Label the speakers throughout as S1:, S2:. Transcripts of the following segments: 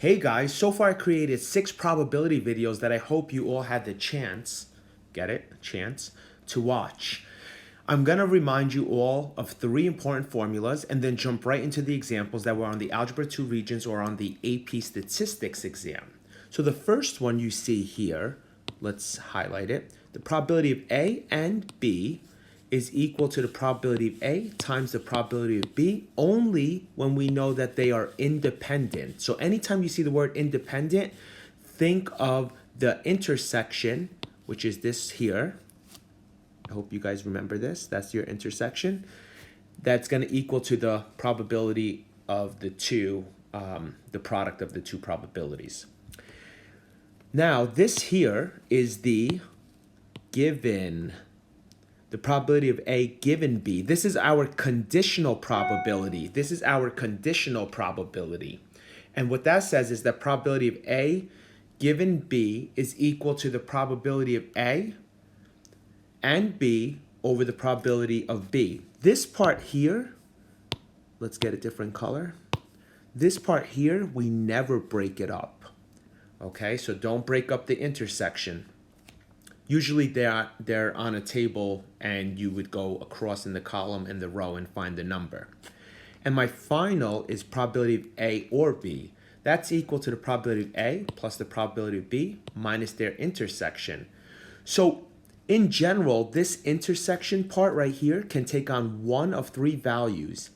S1: Hey guys, so far I created 6 probability videos that I hope you all had the chance, get it? Chance, to watch. I'm gonna remind you all of 3 important formulas and then jump right into the examples that were on the Algebra 2 Regents or on the AP Statistics exam. So the first one you see here, let's highlight it. The probability of A and B is equal to the probability of A times the probability of B only when we know that they are independent. So anytime you see the word independent, think of the intersection, which is this here. I hope you guys remember this. That's your intersection. That's going to equal to the probability of the two, the product of the two probabilities. Now, this here is the given, the probability of A given B. This is our conditional probability. This is our conditional probability. And what that says is that probability of A given B is equal to the probability of A and B over the probability of B. This part here, let's get a different color. This part here, we never break it up. Okay, so don't break up the intersection. Usually they're on a table and you would go across in the column and the row and find the number. And my final is probability of A or B. That's equal to the probability of A plus the probability of B minus their intersection. So in general, this intersection part right here can take on one of 3 values.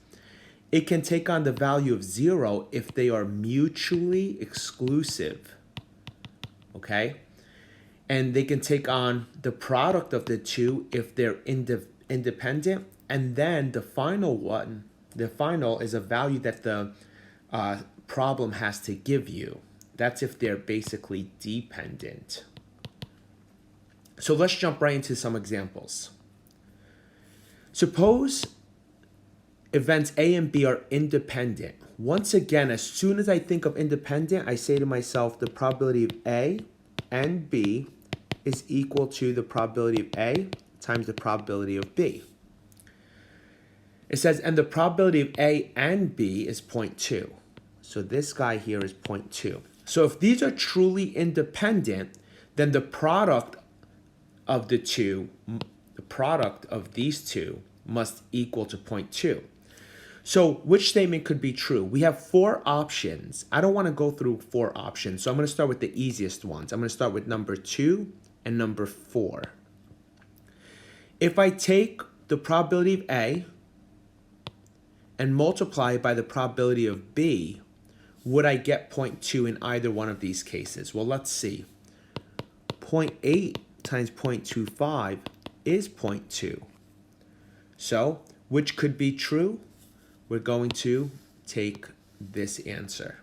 S1: It can take on the value of 0 if they are mutually exclusive. Okay? And they can take on the product of the two if they're independent. And then the final one, the final is a value that the problem has to give you. That's if they're basically dependent. So let's jump right into some examples. Suppose events A and B are independent. Once again, as soon as I think of independent, I say to myself the probability of A and B is equal to the probability of A times the probability of B. It says, and the probability of A and B is 0.2. So this guy here is 0.2. So if these are truly independent, then the product of the two, the product of these two must equal to 0.2. So which statement could be true? We have 4 options. I don't want to go through 4 options, so I'm going to start with the easiest ones. I'm going to start with number 2 and number 4. If I take the probability of A and multiply it by the probability of B, would I get 0.2 in either one of these cases? Well, let's see. 0.8 times 0.25 is 0.2. So, which could be true? We're going to take this answer.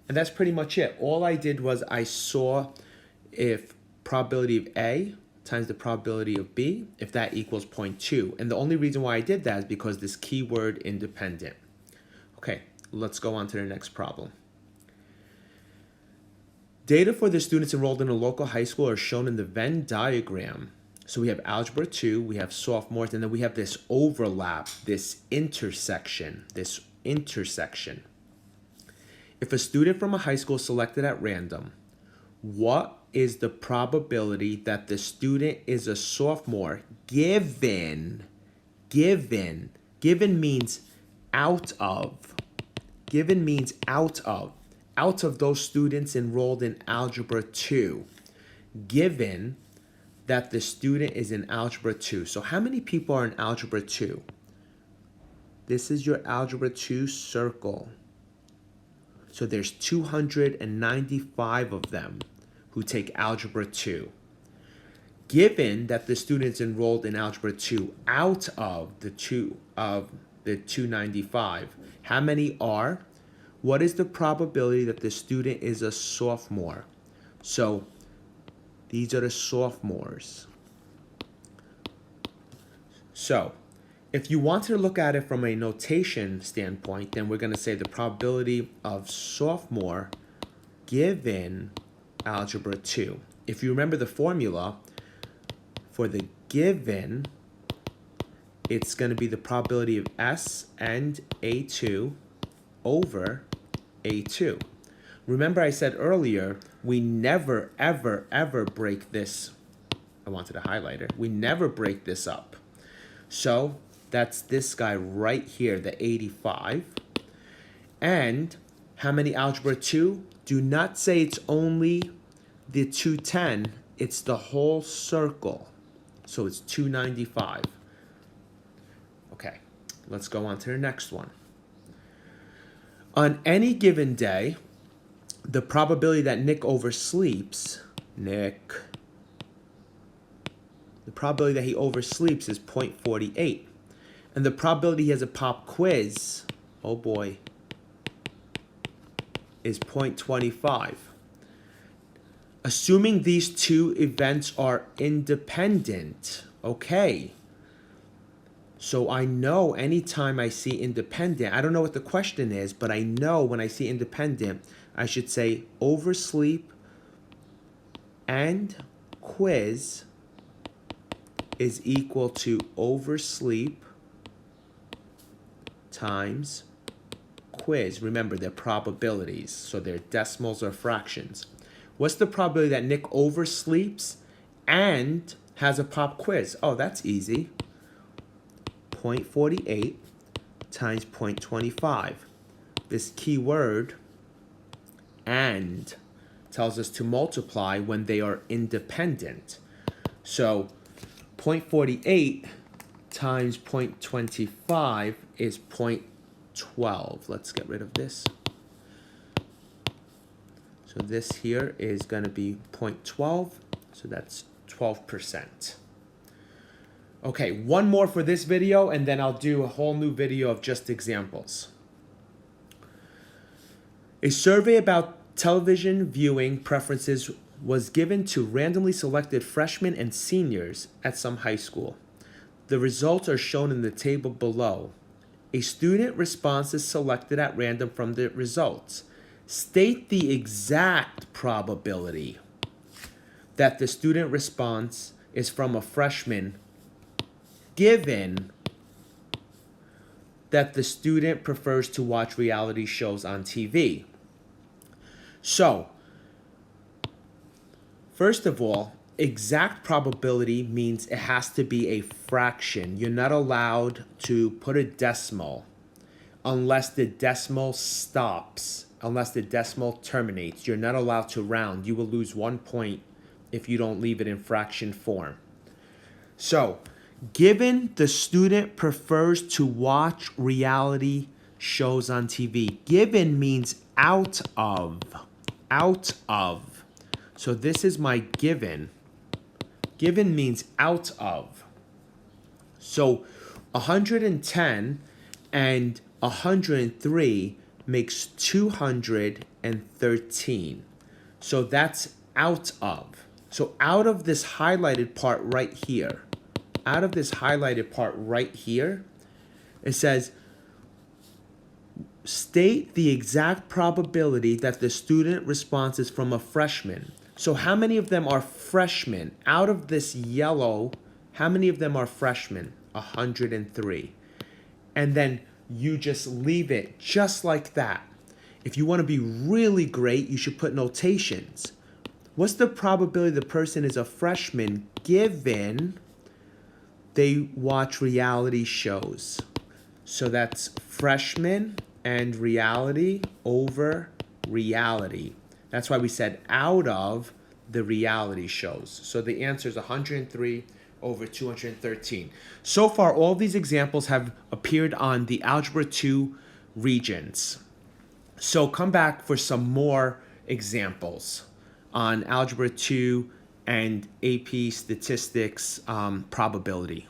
S1: And that's pretty much it. All I did was I saw if probability of A times the probability of B, if that equals 0.2. And the only reason why I did that is because this keyword independent. Okay, let's go on to the next problem. Data for the students enrolled in a local high school are shown in the Venn diagram. So we have Algebra 2, we have sophomores, and then we have this overlap, this intersection. If a student from a high school is selected at random, what is the probability that the student is a sophomore given means out of. Given means out of those students enrolled in Algebra 2. Given that the student is in Algebra 2. So how many people are in Algebra 2? This is your Algebra 2 circle. So there's 295 of them who take Algebra 2. Given that the students enrolled in Algebra 2 out of the 295, how many are? What is the probability that the student is a sophomore? So these are the sophomores. So if you want to look at it from a notation standpoint, then we're going to say the probability of sophomore given Algebra 2. If you remember the formula for the given, it's going to be the probability of S and A2 over A2. Remember I said earlier, we never, ever, ever break this. I wanted a highlighter. We never break this up. So that's this guy right here, the 85. And how many algebra 2? Do not say it's only the 210. It's the whole circle. So it's 295. Okay, let's go on to the next one. On any given day, the probability that Nick oversleeps, the probability that he oversleeps is 0.48. And the probability he has a pop quiz, oh boy, is 0.25. Assuming these two events are independent, okay. So I know anytime I see independent, I don't know what the question is, but I know when I see independent, I should say oversleep and quiz is equal to oversleep times quiz. Remember, they're probabilities, so they're decimals or fractions. What's the probability that Nick oversleeps and has a pop quiz? Oh, that's easy. 0.48 times 0.25. This key word, and, tells us to multiply when they are independent. So 0.48 times 0.25 is 0.12. Let's get rid of this. So this here is going to be 0.12, so that's 12%. Okay, one more for this video, and then I'll do a whole new video of just examples. A survey about television viewing preferences was given to randomly selected freshmen and seniors at some high school. The results are shown in the table below. A student response is selected at random from the results. State the exact probability that the student response is from a freshman, given that the student prefers to watch reality shows on TV. So, first of all, exact probability means it has to be a fraction. You're not allowed to put a decimal unless the decimal stops, unless the decimal terminates. You're not allowed to round. You will lose 1 point if you don't leave it in fraction form. So, given the student prefers to watch reality shows on TV, given means out of. So this is my given. Given means out of. So 110 and 103 makes 213. So that's out of. So out of this highlighted part right here, it says, state the exact probability that the student response is from a freshman. So how many of them are freshmen? Out of this yellow, how many of them are freshmen? 103. And then you just leave it just like that. If you want to be really great, you should put notations. What's the probability the person is a freshman given they watch reality shows? So that's freshman and reality over reality. That's why we said out of the reality shows. So the answer is 103 over 213. So far, all these examples have appeared on the Algebra 2 regions. So come back for some more examples on Algebra 2 and AP Statistics probability.